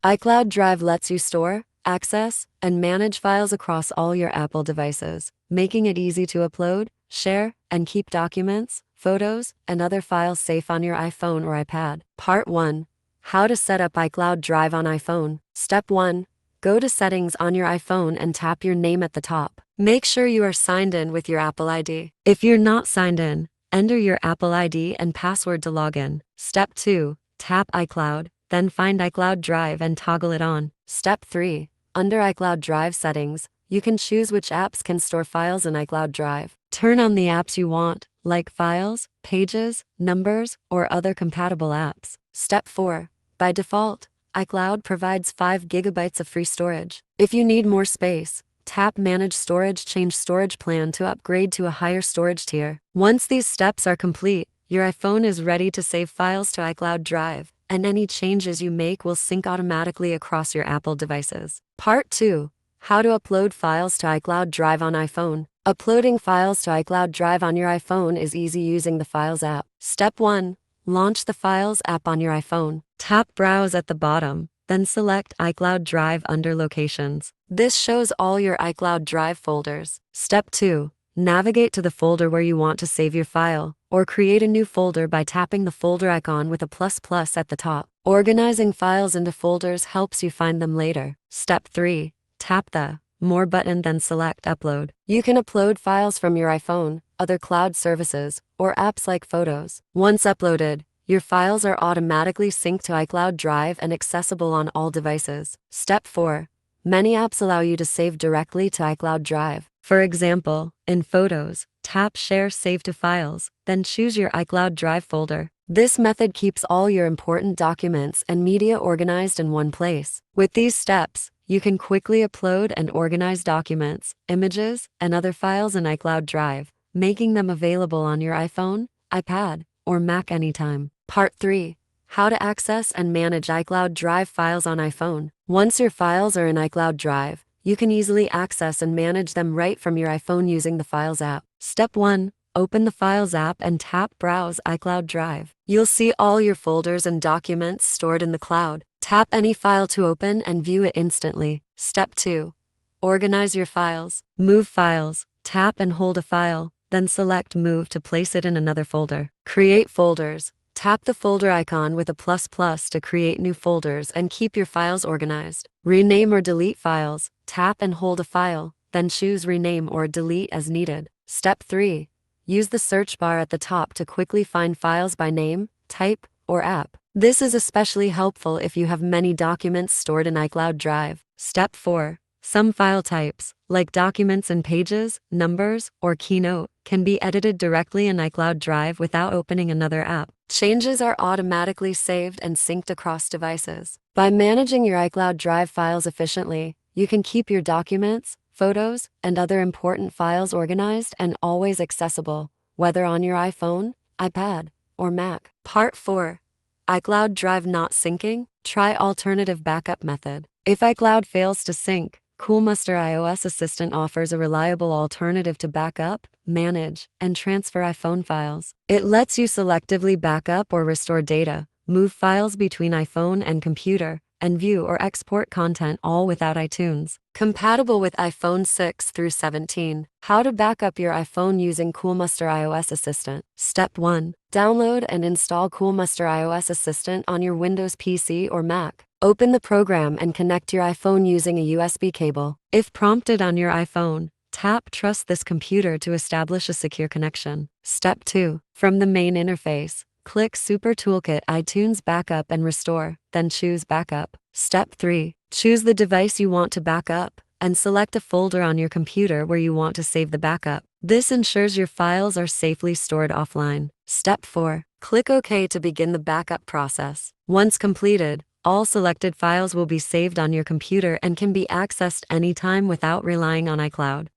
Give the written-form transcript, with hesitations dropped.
iCloud Drive lets you store, access, and manage files across all your Apple devices, making it easy to upload, share, and keep documents, photos, and other files safe on your iPhone or iPad. Part 1. How to set up iCloud Drive on iPhone. Step 1. Go to Settings on your iPhone and tap your name at the top. Make sure you are signed in with your Apple ID. If you're not signed in, enter your Apple ID and password to log in. Step 2. Tap iCloud, then find iCloud Drive and toggle it on. Step 3. Under iCloud Drive settings, you can choose which apps can store files in iCloud Drive. Turn on the apps you want, like Files, Pages, Numbers, or other compatible apps. Step 4. By default, iCloud provides 5 GB of free storage. If you need more space, tap Manage Storage, change storage plan to upgrade to a higher storage tier. Once these steps are complete, your iPhone is ready to save files to iCloud Drive, and any changes you make will sync automatically across your Apple devices. Part 2. How to upload files to iCloud Drive on iPhone. Uploading files to iCloud Drive on your iPhone is easy using the Files app. Step 1. Launch the Files app on your iPhone. Tap Browse at the bottom, then select iCloud Drive under Locations. This shows all your iCloud Drive folders. Step 2. Navigate to the folder where you want to save your file, or create a new folder by tapping the folder icon with a ++ at the top. Organizing files into folders helps you find them later. Step 3. Tap the More button, then select Upload. You can upload files from your iPhone, other cloud services, or apps like Photos. Once uploaded, your files are automatically synced to iCloud Drive and accessible on all devices. Step 4. Many apps allow you to save directly to iCloud Drive. For example, in Photos, tap Share Save to Files, then choose your iCloud Drive folder. This method keeps all your important documents and media organized in one place. With these steps, you can quickly upload and organize documents, images, and other files in iCloud Drive, making them available on your iPhone, iPad, or Mac anytime. Part 3. How to access and manage iCloud Drive files on iPhone. Once your files are in iCloud Drive, you can easily access and manage them right from your iPhone using the Files app. Step 1. Open the Files app and tap Browse iCloud Drive. You'll see all your folders and documents stored in the cloud. Tap any file to open and view it instantly. Step 2. Organize your files. Move files. Tap and hold a file, then select Move to place it in another folder. Create folders. Tap the folder icon with a ++ to create new folders and keep your files organized. Rename or delete files. Tap and hold a file, then choose Rename or Delete as needed. Step 3. Use the search bar at the top to quickly find files by name, type, or app. This is especially helpful if you have many documents stored in iCloud Drive. Step 4. Some file types, like documents and pages, numbers, or Keynote, can be edited directly in iCloud Drive without opening another app. Changes are automatically saved and synced across devices. By managing your iCloud Drive files efficiently, you can keep your documents, photos, and other important files organized and always accessible, whether on your iPhone, iPad, or Mac. Part 4. iCloud Drive not syncing? Try alternative backup method. If iCloud fails to sync, Coolmuster iOS Assistant offers a reliable alternative to backup, manage, and transfer iPhone files. It lets you selectively backup or restore data, move files between iPhone and computer, and view or export content all without iTunes. Compatible with iPhone 6 through 17. How to backup your iPhone using Coolmuster iOS Assistant. Step 1. Download and install Coolmuster iOS Assistant on your Windows PC or Mac. Open the program and connect your iPhone using a USB cable. If prompted on your iPhone, tap Trust this computer to establish a secure connection. Step 2. From the main interface, click Super Toolkit iTunes Backup and Restore, then choose Backup. Step 3. Choose the device you want to back up, and select a folder on your computer where you want to save the backup. This ensures your files are safely stored offline. Step 4. Click OK to begin the backup process. Once completed, all selected files will be saved on your computer and can be accessed anytime without relying on iCloud.